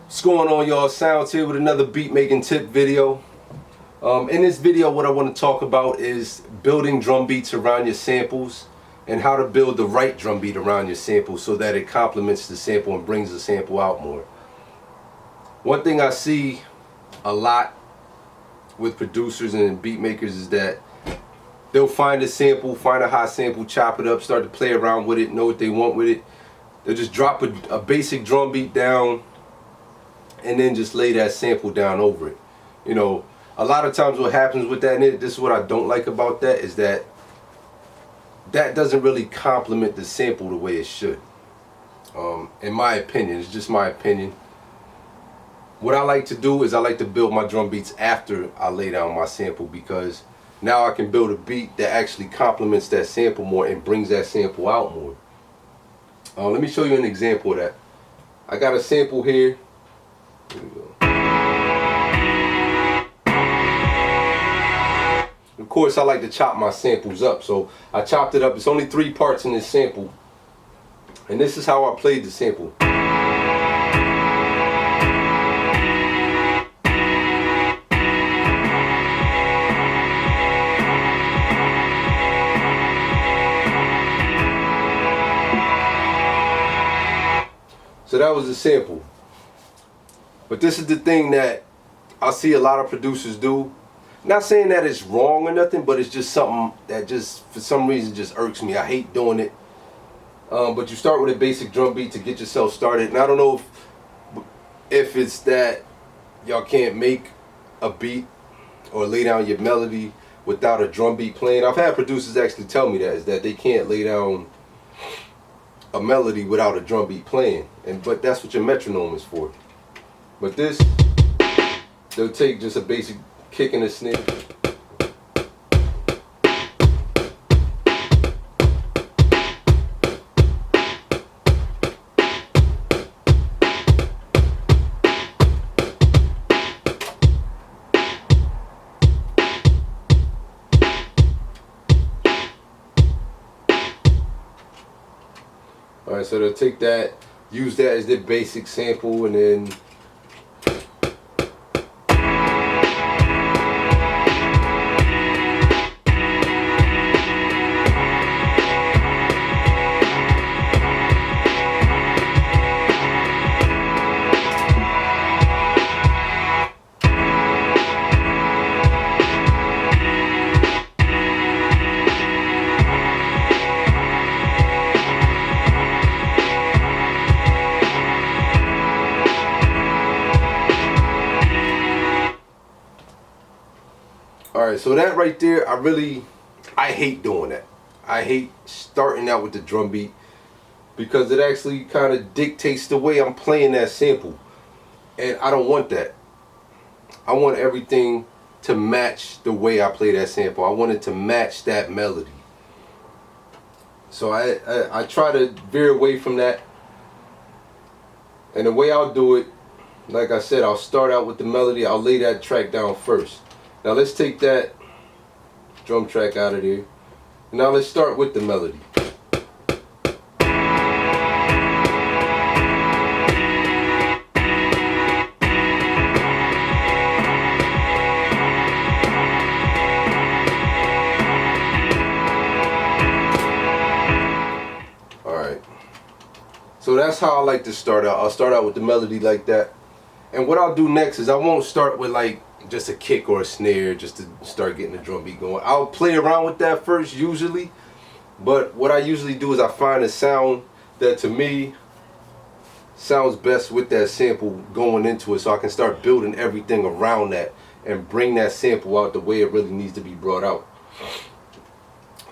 What's going on, y'all? Sounds here with another beat making tip video. In this video, what I want to talk about is building drum beats around your samples and how to build the right drum beat around your sample so that it complements the sample and brings the sample out more. One thing I see a lot with producers and beat makers is that they'll find a sample, find a hot sample, chop it up, start to play around with it, know what they want with it. They'll just drop a basic drum beat down and then just lay that sample down over it. You know, a lot of times what happens with that, and this is what I don't like about that, is that doesn't really complement the sample the way it should. In my opinion, it's just my opinion. What I like to do is I like to build my drum beats after I lay down my sample, because now I can build a beat that actually complements that sample more and brings that sample out more. Let me show you an example of that. I got a sample here. Here we go. Of course, I like to chop my samples up, so I chopped it up. It's only 3 parts in this sample, and this is how I played the sample. So that was the sample. But this is the thing that I see a lot of producers do. Not saying that it's wrong or nothing, but it's just something that just, for some reason, just irks me. I hate doing it. But you start with a basic drum beat to get yourself started. And I don't know if it's that y'all can't make a beat or lay down your melody without a drum beat playing. I've had producers actually tell me that, is that they can't lay down a melody without a drum beat playing. But that's what your metronome is for. But this, they'll take just a basic kick and a snare. Alright, so they'll take that, use that as their basic sample, and then alright, so that right there, I hate doing that. I hate starting out with the drum beat, because it actually kind of dictates the way I'm playing that sample. And I don't want that. I want everything to match the way I play that sample. I want it to match that melody. So I try to veer away from that. And the way I'll do it, like I said, I'll start out with the melody. I'll lay that track down first. Now let's take that drum track out of there. Now let's start with the melody. Alright. So that's how I like to start out. I'll start out with the melody like that. And what I'll do next is I won't start with like just a kick or a snare just to start getting the drum beat going. I'll play around with that first usually, but what I usually do is I find a sound that to me sounds best with that sample going into it, so I can start building everything around that and bring that sample out the way it really needs to be brought out.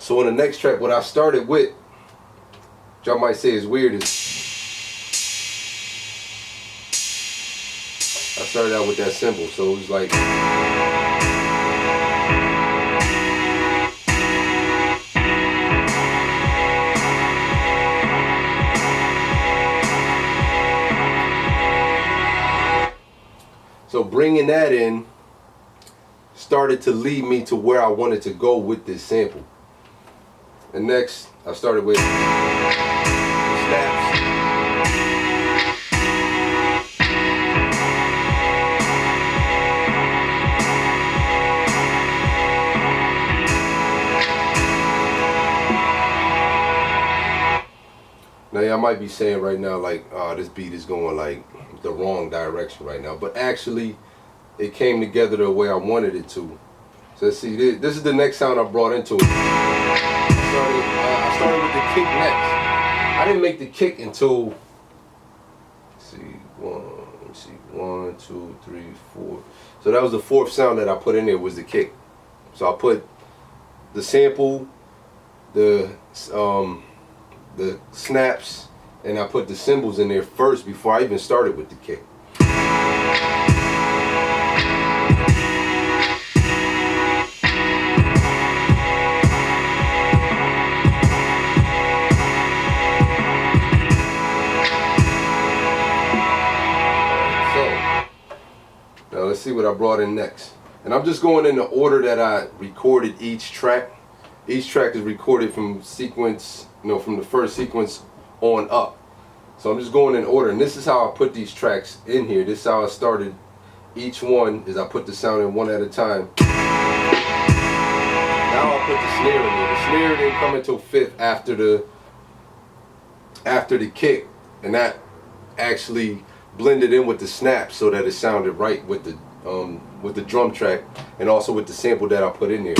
So in the next track, what I started with, which y'all might say is weird, is I started out with that cymbal, so it was like, so bringing that in started to lead me to where I wanted to go with this sample. And next, I started with snaps. I might be saying right now like, this beat is going like the wrong direction right now, but actually it came together the way I wanted it to. So let's see, this is the next sound I brought into it. I started with the kick next. I didn't make the kick until, let's see, 1, 2, 3, 4. So that was the fourth sound that I put in there, was the kick. So I put the sample, the snaps, and I put the cymbals in there first before I even started with the kick. Now let's see what I brought in next. And I'm just going in the order that I recorded each track. Each track is recorded from sequence, from the first sequence on up. So I'm just going in order, and this is how I put these tracks in here. This is how I started each one, is I put the sound in one at a time. Now I'll put the snare in there. The snare didn't come until fifth after the kick, and that actually blended in with the snap so that it sounded right with the drum track, and also with the sample that I put in there.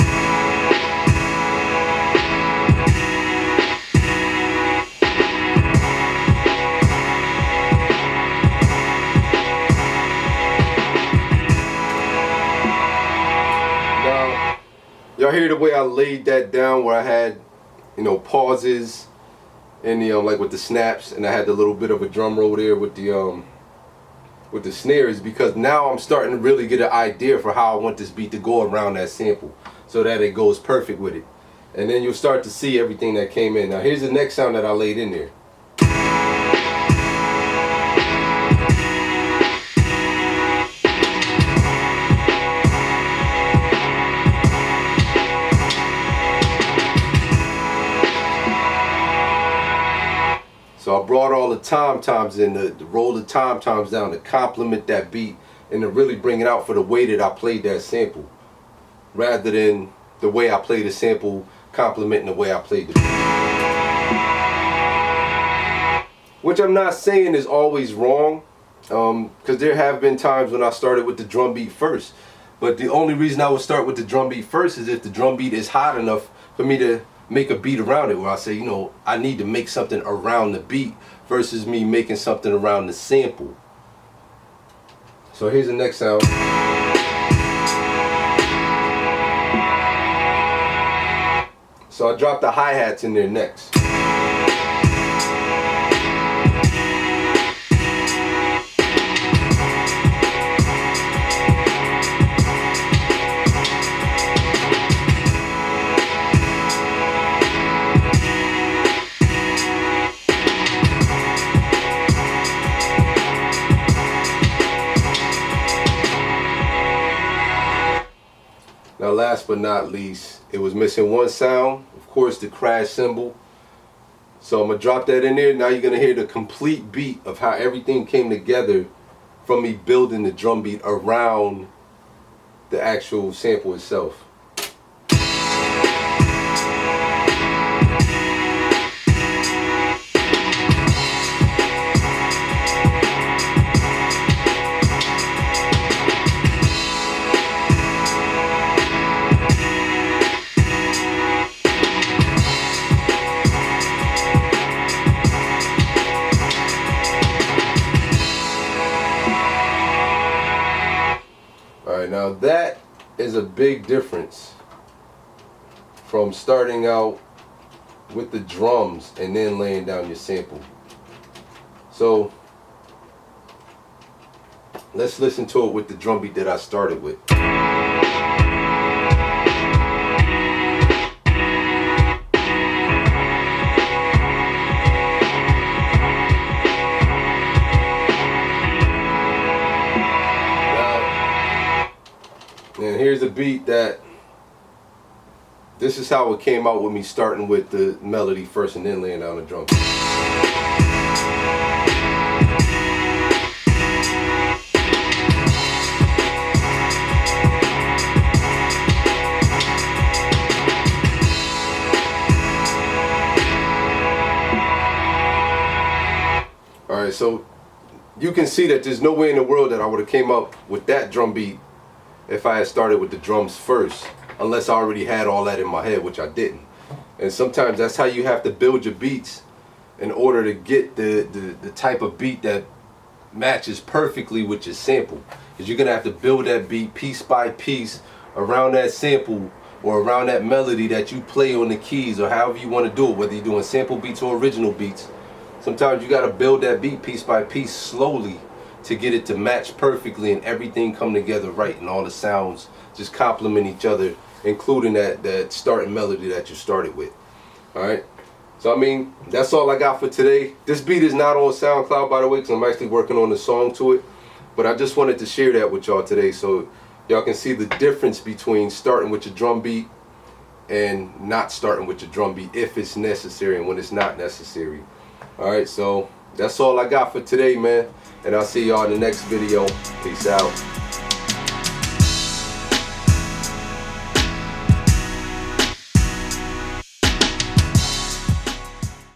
Now, y'all hear the way I laid that down, where I had, pauses in the like with the snaps, and I had the little bit of a drum roll there with the snares, because now I'm starting to really get an idea for how I want this beat to go around that sample so that it goes perfect with it. And then you'll start to see everything that came in. Now here's the next sound that I laid in there. So I brought all the tom-toms in, to roll the tom-toms down to complement that beat and to really bring it out for the way that I played that sample, rather than the way I played the sample complementing the way I played the beat. Which I'm not saying is always wrong, because there have been times when I started with the drum beat first. But the only reason I would start with the drum beat first is if the drum beat is hot enough for me to make a beat around it, where I say, I need to make something around the beat versus me making something around the sample. So here's the next sound. So I dropped the hi-hats in there next. Now last but not least, it was missing one sound, of course, the crash cymbal. So I'm going to drop that in there. Now you're going to hear the complete beat of how everything came together from me building the drum beat around the actual sample itself. Now that is a big difference from starting out with the drums and then laying down your sample. So let's listen to it with the drum beat that I started with. And here's a beat that, this is how it came out with me starting with the melody first and then laying down the drum. so you can see that there's no way in the world that I would have came up with that drum beat if I had started with the drums first, unless I already had all that in my head, which I didn't. And sometimes that's how you have to build your beats in order to get the type of beat that matches perfectly with your sample. Because you're going to have to build that beat piece by piece around that sample or around that melody that you play on the keys, or however you want to do it, whether you're doing sample beats or original beats. Sometimes you got to build that beat piece by piece slowly to get it to match perfectly and everything come together right, and all the sounds just complement each other, including that starting melody that you started with. Alright, so I mean, that's all I got for today. This beat is not on SoundCloud, by the way, because I'm actually working on the song to it, but I just wanted to share that with y'all today so y'all can see the difference between starting with your drum beat and not starting with your drum beat, if it's necessary and when it's not necessary. Alright, so that's all I got for today, man. And I'll see y'all in the next video. Peace out.